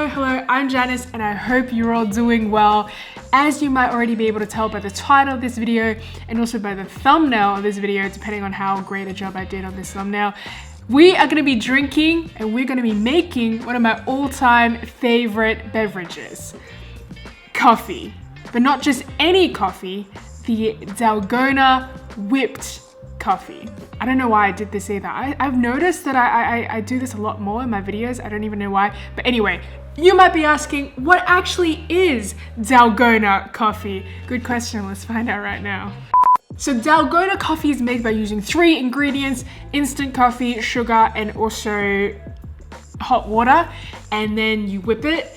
Hello, I'm Janice and I hope you're all doing well. As you might already be able to tell by the title of this video and also by the thumbnail of this video, depending on how great a job I did on this thumbnail, we are going to be drinking and we're going to be making one of my all-time favorite beverages, coffee. But not just any coffee, the Dalgona whipped coffee. I don't know why I did this either. I've noticed that I do this a lot more in my videos. I don't even know why. But anyway, you might be asking, what actually is Dalgona coffee? Good question, let's find out right now. So Dalgona coffee is made by using 3 ingredients: instant coffee, sugar, and also hot water. And then you whip it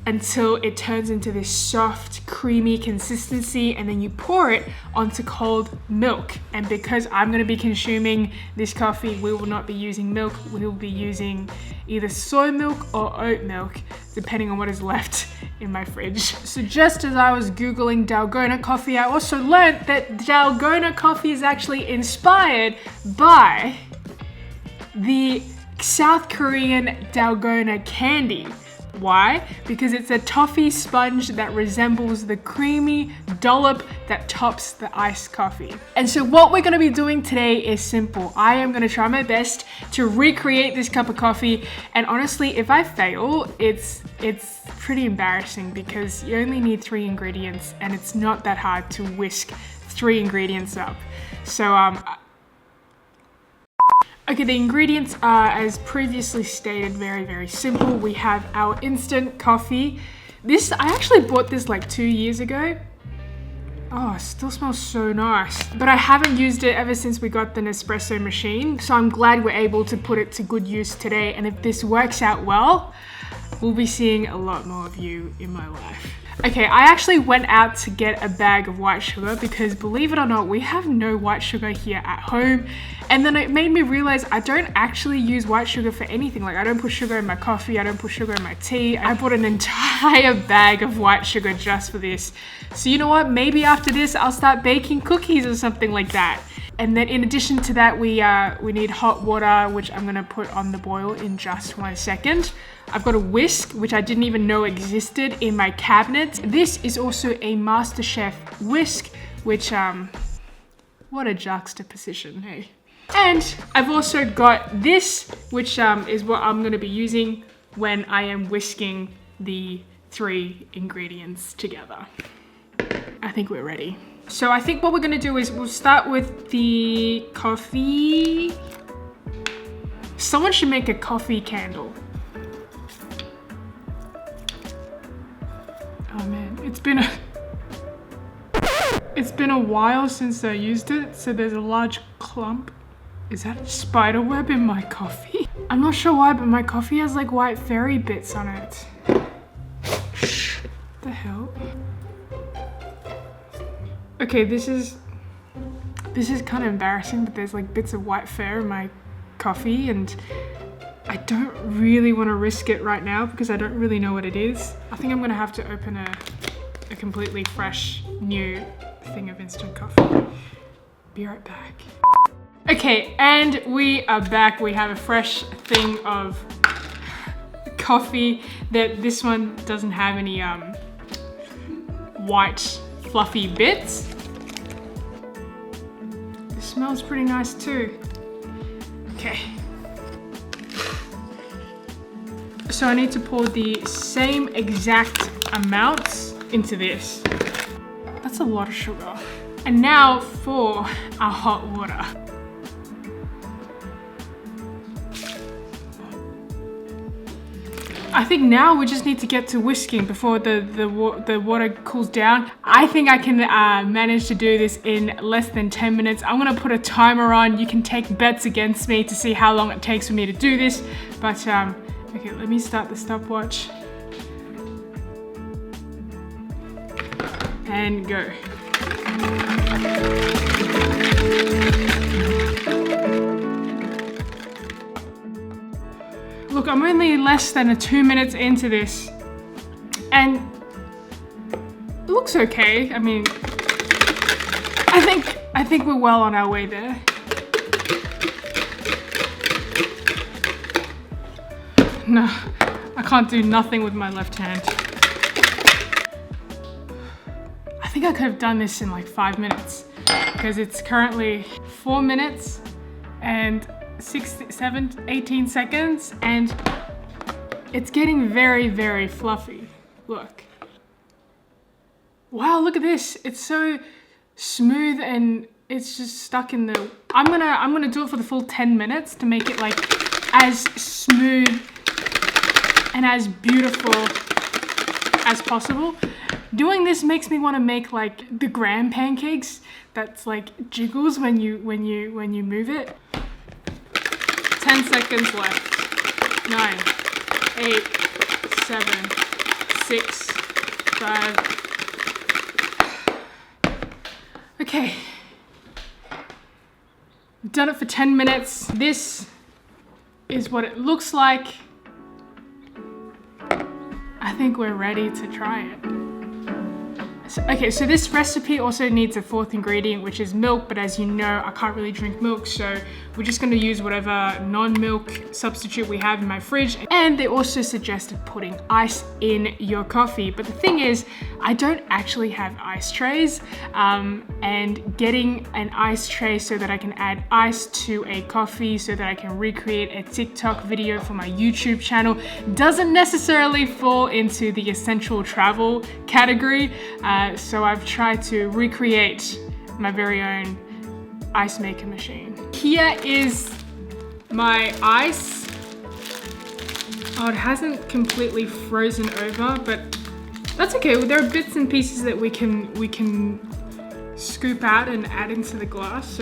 until it turns into this soft, creamy consistency, and then you pour it onto cold milk. And because I'm gonna be consuming this coffee, we will not be using milk. We will be using either soy milk or oat milk, depending on what is left in my fridge. So just as I was Googling Dalgona coffee, I also learned that Dalgona coffee is actually inspired by the South Korean Dalgona candy. Why? Because it's a toffee sponge that resembles the creamy dollop that tops the iced coffee. And so what we're gonna be doing today is simple. I am gonna try my best to recreate this cup of coffee. And honestly, if I fail, it's pretty embarrassing because you only need 3 ingredients and it's not that hard to whisk 3 ingredients up. So, okay, the ingredients are, as previously stated, very, very simple. We have our instant coffee. I actually bought this like 2 years ago. Oh, it still smells so nice. But I haven't used it ever since we got the Nespresso machine. So I'm glad we're able to put it to good use today. And if this works out well, we'll be seeing a lot more of you in my life. Okay, I actually went out to get a bag of white sugar because, believe it or not, we have no white sugar here at home. And then it made me realize I don't actually use white sugar for anything. Like, I don't put sugar in my coffee, I don't put sugar in my tea. I bought an entire bag of white sugar just for this. So you know what? Maybe after this, I'll start baking cookies or something like that. And then in addition to that, we need hot water, which I'm gonna put on the boil in just 1 second. I've got a whisk, which I didn't even know existed in my cabinet. This is also a MasterChef whisk, which, what a juxtaposition, hey? And I've also got this, which is what I'm gonna be using when I am whisking the 3 ingredients together. I think we're ready. So I think what we're gonna do is we'll start with the coffee. Someone should make a coffee candle. Oh man, it's been a while since I used it, so there's a large clump. Is that a spider web in my coffee? I'm not sure why, but my coffee has like white fairy bits on it. What the hell? Okay, this is kind of embarrassing, but there's like bits of white fur in my coffee and I don't really want to risk it right now because I don't really know what it is. I think I'm gonna have to open a completely fresh, new thing of instant coffee. Be right back. Okay, and we are back. We have a fresh thing of coffee. This one doesn't have any white fluffy bits. It smells pretty nice too. Okay. So I need to pour the same exact amount into this. That's a lot of sugar. And now for our hot water. I think now we just need to get to whisking before the water cools down. I think I can manage to do this in less than 10 minutes. I'm gonna put a timer on. You can take bets against me to see how long it takes for me to do this. But okay, let me start the stopwatch. And go. Look, I'm only less than 2 minutes into this and it looks okay. I mean, I think we're well on our way there. No, I can't do nothing with my left hand. I think I could have done this in like 5 minutes because it's currently 4 minutes and 18 seconds and it's getting very, very fluffy. Look. Wow, look at this. It's so smooth and it's just stuck in the... I'm gonna do it for the full 10 minutes to make it like as smooth and as beautiful as possible. Doing this makes me want to make like the graham pancakes that's like jiggles when you move it. 10 seconds left. 9, 8, 7, 6, 5. Okay. I've done it for 10 minutes. This is what it looks like. I think we're ready to try it. Okay, so this recipe also needs a 4th ingredient, which is milk, but as you know, I can't really drink milk, so we're just gonna use whatever non-milk substitute we have in my fridge. And they also suggested putting ice in your coffee, but the thing is, I don't actually have ice trays, and getting an ice tray so that I can add ice to a coffee so that I can recreate a TikTok video for my YouTube channel doesn't necessarily fall into the essential travel category. So I've tried to recreate my very own ice maker machine. Here is my ice. Oh, it hasn't completely frozen over, but that's okay. There are bits and pieces that we can scoop out and add into the glass.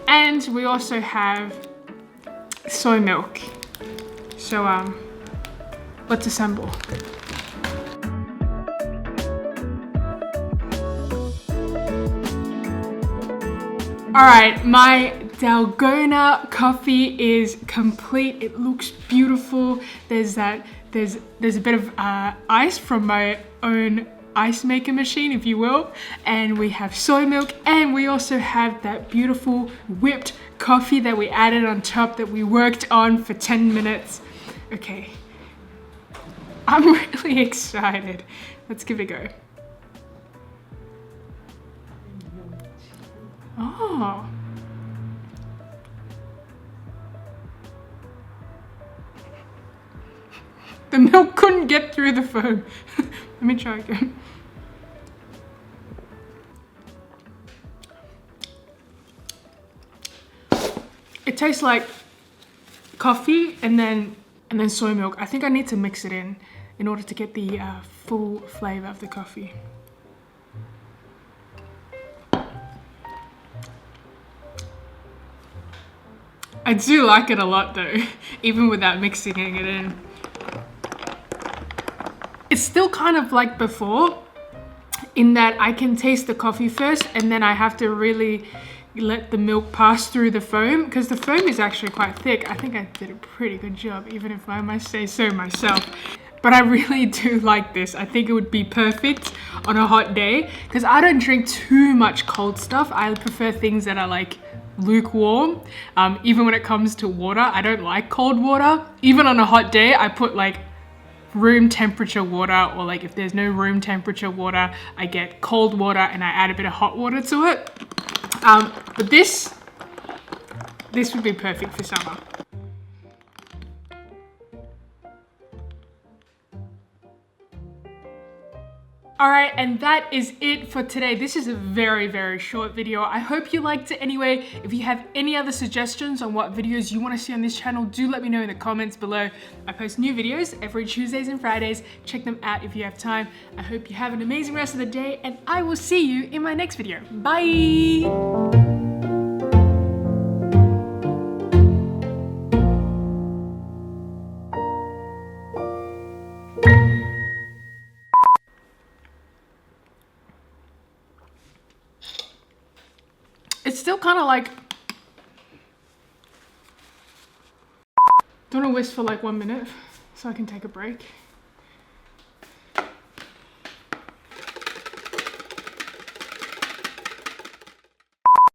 And we also have soy milk. So let's assemble. All right, my Dalgona coffee is complete. It looks beautiful. There's a bit of ice from my own ice maker machine, if you will. And we have soy milk, and we also have that beautiful whipped coffee that we added on top that we worked on for 10 minutes. Okay, I'm really excited. Let's give it a go. Oh. The milk couldn't get through the foam. Let me try again. It tastes like coffee and then soy milk. I think I need to mix it in order to get the full flavor of the coffee. I do like it a lot though, even without mixing it in. It's still kind of like before, in that I can taste the coffee first and then I have to really let the milk pass through the foam, because the foam is actually quite thick. I think I did a pretty good job, even if I must say so myself. But I really do like this. I think it would be perfect on a hot day, because I don't drink too much cold stuff. I prefer things that are like lukewarm. Even when it comes to water, I don't like cold water. Even on a hot day, I put like room temperature water, or like if there's no room temperature water, I get cold water and I add a bit of hot water to it. But this would be perfect for summer. All right, and that is it for today. This is a very, very short video. I hope you liked it anyway. If you have any other suggestions on what videos you want to see on this channel, do let me know in the comments below. I post new videos every Tuesdays and Fridays. Check them out if you have time. I hope you have an amazing rest of the day, and I will see you in my next video. Bye. It's still kind of like... Do you want to whisk for like 1 minute so I can take a break?